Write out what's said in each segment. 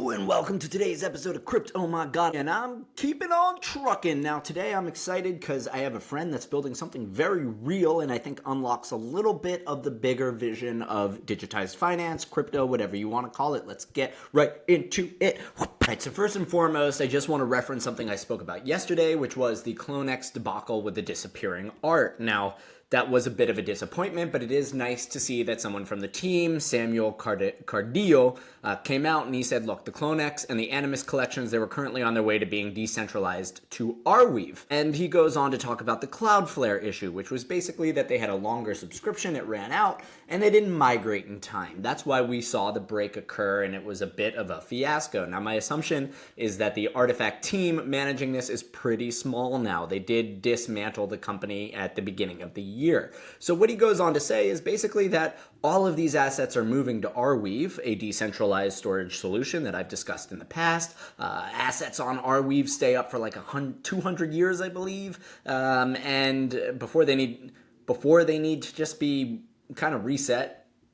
Hello and welcome to today's episode of CryptOMG, and I'm keeping on trucking. Now today I'm excited because I have a friend that's building something very real and I think unlocks a little bit of the bigger vision of digitized finance, crypto, whatever you want to call it. Let's get right into it. Alright, so first and foremost, I just want to reference something I spoke about yesterday, which was the CloneX debacle with the disappearing art. Now, that was a bit of a disappointment, but it is nice to see that someone from the team, Samuel Cardillo, came out and he said, look, the CloneX and the Animus collections, they were currently on their way to being decentralized to Arweave. And he goes on to talk about the Cloudflare issue, which was basically that they had a longer subscription, it ran out, and they didn't migrate in time. That's why we saw the break occur, and it was a bit of a fiasco. Now, my assumption is that the Artifact team managing this is pretty small now. They did dismantle the company at the beginning of the year. So what he goes on to say is basically that all of these assets are moving to Arweave, a decentralized storage solution that I've discussed in the past. Assets on Arweave stay up for like 200 years, I believe, and before they need to just be kind of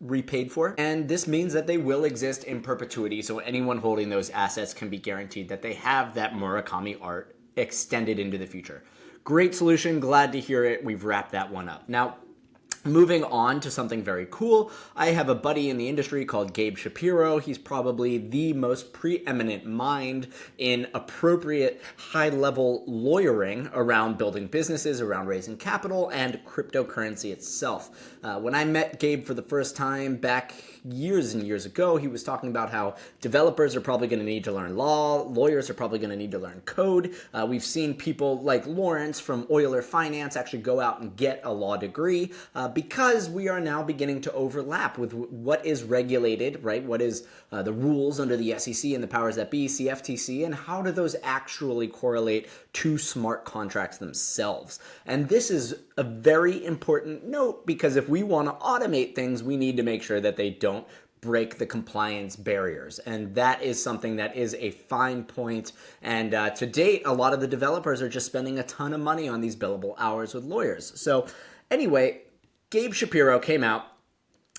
repaid for. And this means that they will exist in perpetuity, so anyone holding those assets can be guaranteed that they have that Murakami art extended into the future. Great solution, glad to hear it. We've wrapped that one up. Now, moving on to something very cool, I have a buddy in the industry called Gabe Shapiro. He's probably the most preeminent mind in appropriate high-level lawyering around building businesses, around raising capital, and cryptocurrency itself. When I met Gabe for the first time back years and years ago, he was talking about how developers are probably going to need to learn law, lawyers are probably going to need to learn code. We've seen people like Lawrence from Euler Finance actually go out and get a law degree because we are now beginning to overlap with what is regulated, right? What is the rules under the SEC and the powers that be, CFTC, and how do those actually correlate to smart contracts themselves? And this is a very important note because if we want to automate things, we need to make sure that they don't break the compliance barriers. And that is something that is a fine point. And to date, a lot of the developers are just spending a ton of money on these billable hours with lawyers. So anyway, Gabe Shapiro came out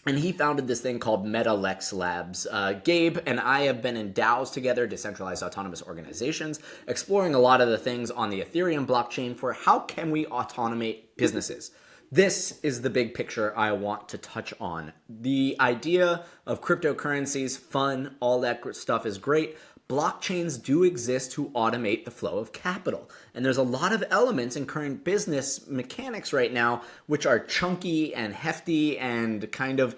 and he founded this thing called MetaLex Labs. Gabe and I have been in DAOs together, decentralized autonomous organizations, exploring a lot of the things on the Ethereum blockchain for how can we automate businesses. This is the big picture I want to touch on. The idea of cryptocurrencies, fun, all that stuff is great. Blockchains do exist to automate the flow of capital. And there's a lot of elements in current business mechanics right now which are chunky and hefty and kind of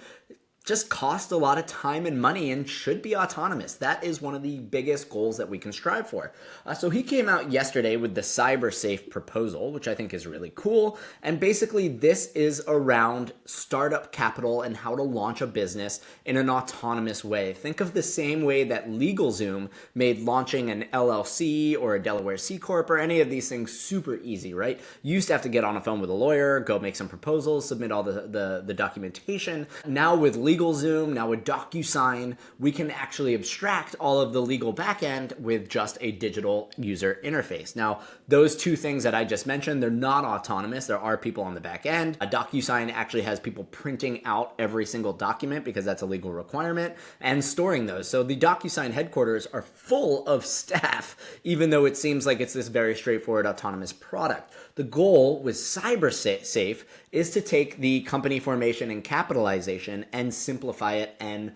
just cost a lot of time and money and should be autonomous. That is one of the biggest goals that we can strive for. So he came out yesterday with the CyberSafe proposal, which I think is really cool. And basically this is around startup capital and how to launch a business in an autonomous way. Think of the same way that LegalZoom made launching an LLC or a Delaware C Corp or any of these things super easy, right? You used to have to get on a phone with a lawyer, go make some proposals, submit all the documentation. Now with LegalZoom, now with DocuSign, we can actually abstract all of the legal backend with just a digital user interface. Now, those two things that I just mentioned, they're not autonomous. There are people on the back end. DocuSign actually has people printing out every single document because that's a legal requirement and storing those. So the DocuSign headquarters are full of staff, even though it seems like it's this very straightforward autonomous product. The goal with CyberSafe is to take the company formation and capitalization and simplify it and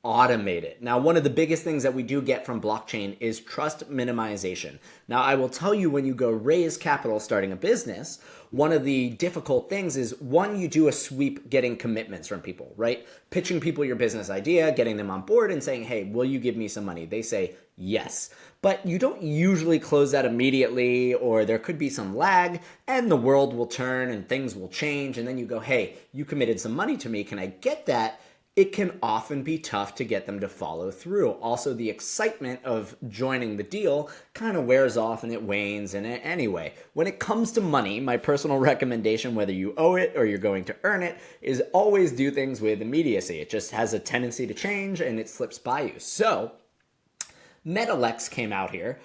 automate it. Now, one of the biggest things that we do get from blockchain is trust minimization. Now, I will tell you when you go raise capital starting a business, one of the difficult things is, one, you do a sweep getting commitments from people, right? Pitching people your business idea, getting them on board and saying, hey, will you give me some money? They say yes. But you don't usually close that immediately, or there could be some lag and the world will turn and things will change. And then you go, hey, you committed some money to me. Can I get that? It can often be tough to get them to follow through. Also, the excitement of joining the deal kind of wears off and it wanes. And anyway, when it comes to money, my personal recommendation, whether you owe it or you're going to earn it, is always do things with immediacy. It just has a tendency to change and it slips by you. So MetaLex came out here.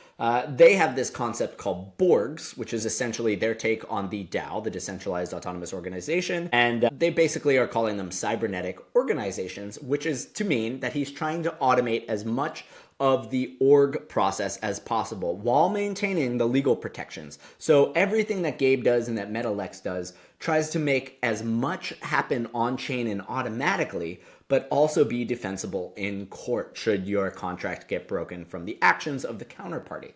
They have this concept called Borgs, which is essentially their take on the DAO, the Decentralized Autonomous Organization. And they basically are calling them cybernetic organizations, which is to mean that he's trying to automate as much of the org process as possible while maintaining the legal protections. So everything that Gabe does and that MetaLex does tries to make as much happen on-chain and automatically, but also be defensible in court should your contract get broken from the actions of the counterparty.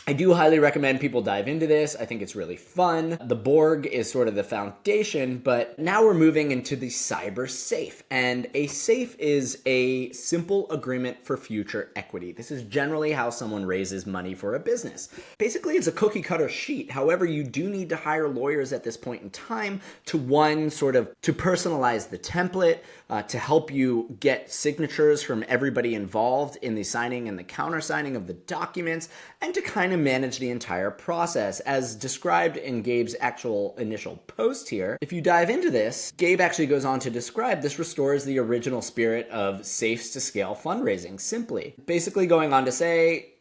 I do highly recommend people dive into this. I think it's really fun. The Borg is sort of the foundation, but now we're moving into the cyber safe. And a safe is a simple agreement for future equity. This is generally how someone raises money for a business. Basically, it's a cookie cutter sheet. However, you do need to hire lawyers at this point in time to to personalize the template, to help you get signatures from everybody involved in the signing and the countersigning of the documents, and to kind of manage the entire process as described in Gabe's actual initial post here. If you dive into this, Gabe actually goes on to describe this restores the original spirit of safes to scale fundraising simply. Basically going on to say,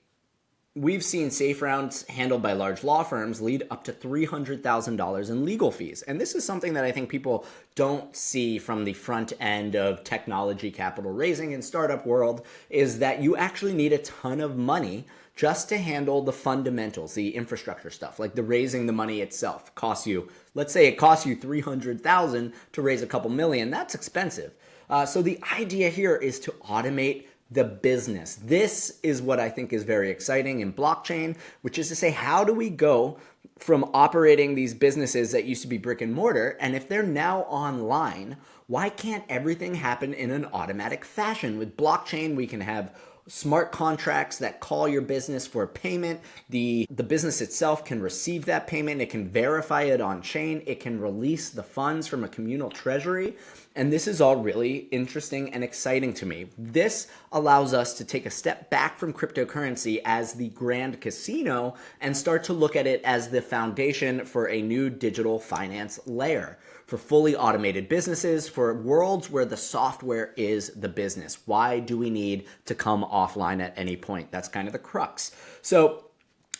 we've seen safe rounds handled by large law firms lead up to $300,000 in legal fees. And this is something that I think people don't see from the front end of technology capital raising in startup world, is that you actually need a ton of money just to handle the fundamentals, the infrastructure stuff, like the raising the money itself costs you, let's say it costs you $300,000 to raise a couple million. That's expensive. So the idea here is to automate the business. This is what I think is very exciting in blockchain, which is to say, how do we go from operating these businesses that used to be brick and mortar, and if they're now online, why can't everything happen in an automatic fashion? With blockchain, we can have smart contracts that call your business for payment. The business itself can receive that payment. It can verify it on chain. It can release the funds from a communal treasury. And this is all really interesting and exciting to me. This allows us to take a step back from cryptocurrency as the grand casino and start to look at it as the foundation for a new digital finance layer, for fully automated businesses, for worlds where the software is the business. Why do we need to come offline at any point? That's kind of the crux. So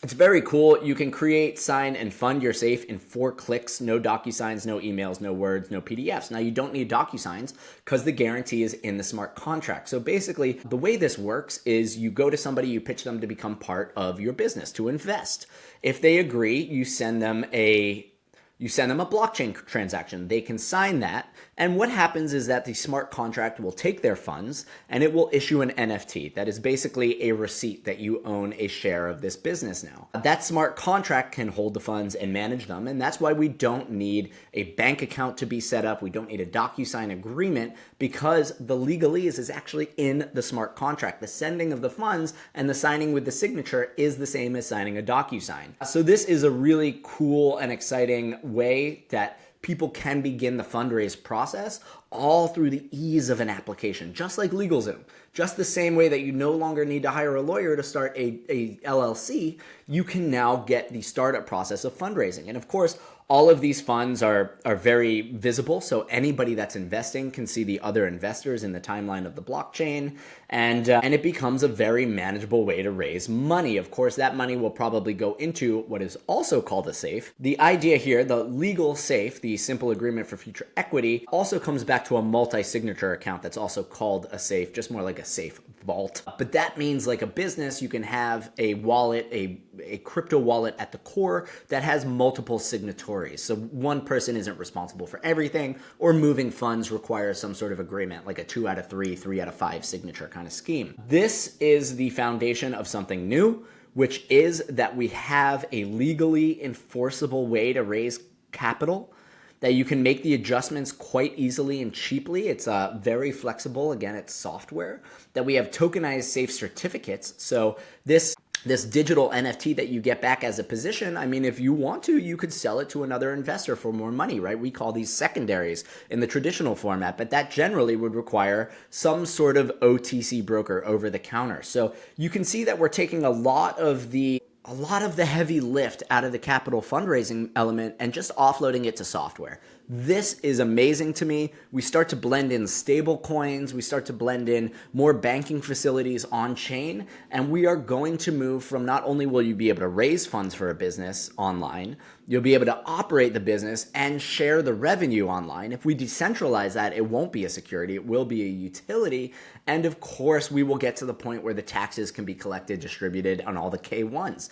it's very cool. You can create, sign, and fund your safe in 4 clicks. No DocuSigns, no emails, no words, no PDFs. Now, you don't need DocuSigns because the guarantee is in the smart contract. So basically, the way this works is you go to somebody, you pitch them to become part of your business, to invest. If they agree, you send them a blockchain transaction. They can sign that. And what happens is that the smart contract will take their funds and it will issue an NFT. That is basically a receipt that you own a share of this business now. That smart contract can hold the funds and manage them. And that's why we don't need a bank account to be set up. We don't need a DocuSign agreement, because the legalese is actually in the smart contract. The sending of the funds and the signing with the signature is the same as signing a DocuSign. So this is a really cool and exciting way that people can begin the fundraise process, all through the ease of an application, just like LegalZoom. Just the same way that you no longer need to hire a lawyer to start a LLC, you can now get the startup process of fundraising. And of course, all of these funds are very visible, so anybody that's investing can see the other investors in the timeline of the blockchain, and it becomes a very manageable way to raise money. Of course, that money will probably go into what is also called a safe. The idea here, the legal safe, the simple agreement for future equity, also comes back to a multi-signature account that's also called a safe, just more like a safe vault. But that means, like a business, you can have a wallet, a crypto wallet at the core that has multiple signatories. So one person isn't responsible for everything, or moving funds requires some sort of agreement, like a 2 out of 3, 3 out of 5 signature kind of scheme. This is the foundation of something new, which is that we have a legally enforceable way to raise capital, that you can make the adjustments quite easily and cheaply. It's very flexible. Again, it's software. That we have tokenized safe certificates. So this digital NFT that you get back as a position, I mean, if you want to, you could sell it to another investor for more money, right? We call these secondaries in the traditional format, but that generally would require some sort of OTC broker, over the counter. So you can see that we're taking a lot of the heavy lift out of the capital fundraising element and just offloading it to software. This is amazing to me. We start to blend in stable coins. We start to blend in more banking facilities on chain. And we are going to move from, not only will you be able to raise funds for a business online, you'll be able to operate the business and share the revenue online. If we decentralize that, it won't be a security, it will be a utility. And of course, we will get to the point where the taxes can be collected, distributed on all the K1s.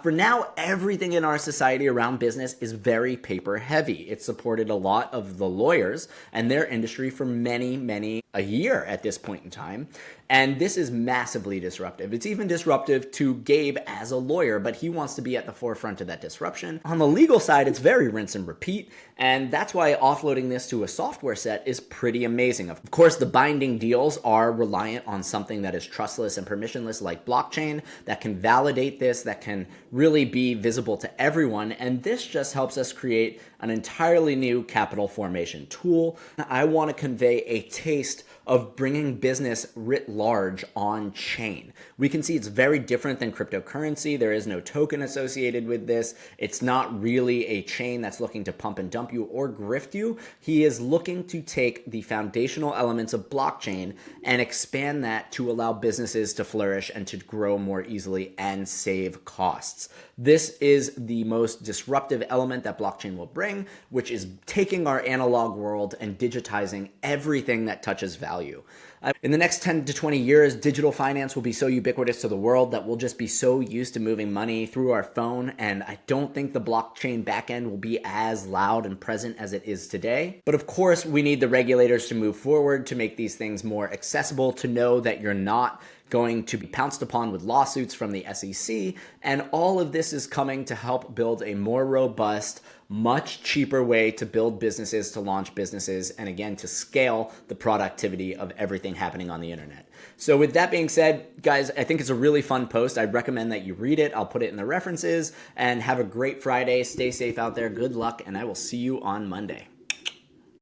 For now, everything in our society around business is very paper heavy. It supported a lot of the lawyers and their industry for many a year at this point in time. And this is massively disruptive. It's even disruptive to Gabe as a lawyer, but he wants to be at the forefront of that disruption. On the legal side, it's very rinse and repeat, and that's why offloading this to a software set is pretty amazing. Of course, the binding deals are reliant on something that is trustless and permissionless like blockchain that can validate this, that can really be visible to everyone, and this just helps us create an entirely new capital formation tool. I want to convey a taste of bringing business writ large on chain. We can see it's very different than cryptocurrency. There is no token associated with this. It's not really a chain that's looking to pump and dump you or grift you. He is looking to take the foundational elements of blockchain and expand that to allow businesses to flourish and to grow more easily and save costs. This is the most disruptive element that blockchain will bring, which is taking our analog world and digitizing everything that touches value. In the next 10 to 20 years, digital finance will be so ubiquitous to the world that we'll just be so used to moving money through our phone, and I don't think the blockchain backend will be as loud and present as it is today. But of course, we need the regulators to move forward to make these things more accessible, to know that you're not going to be pounced upon with lawsuits from the SEC, and all of this is coming to help build a more robust, much cheaper way to build businesses, to launch businesses, and again, to scale the productivity of everything happening on the internet. So with that being said, guys, I think it's a really fun post. I'd recommend that you read it. I'll put it in the references, and have a great Friday. Stay safe out there. Good luck, and I will see you on Monday.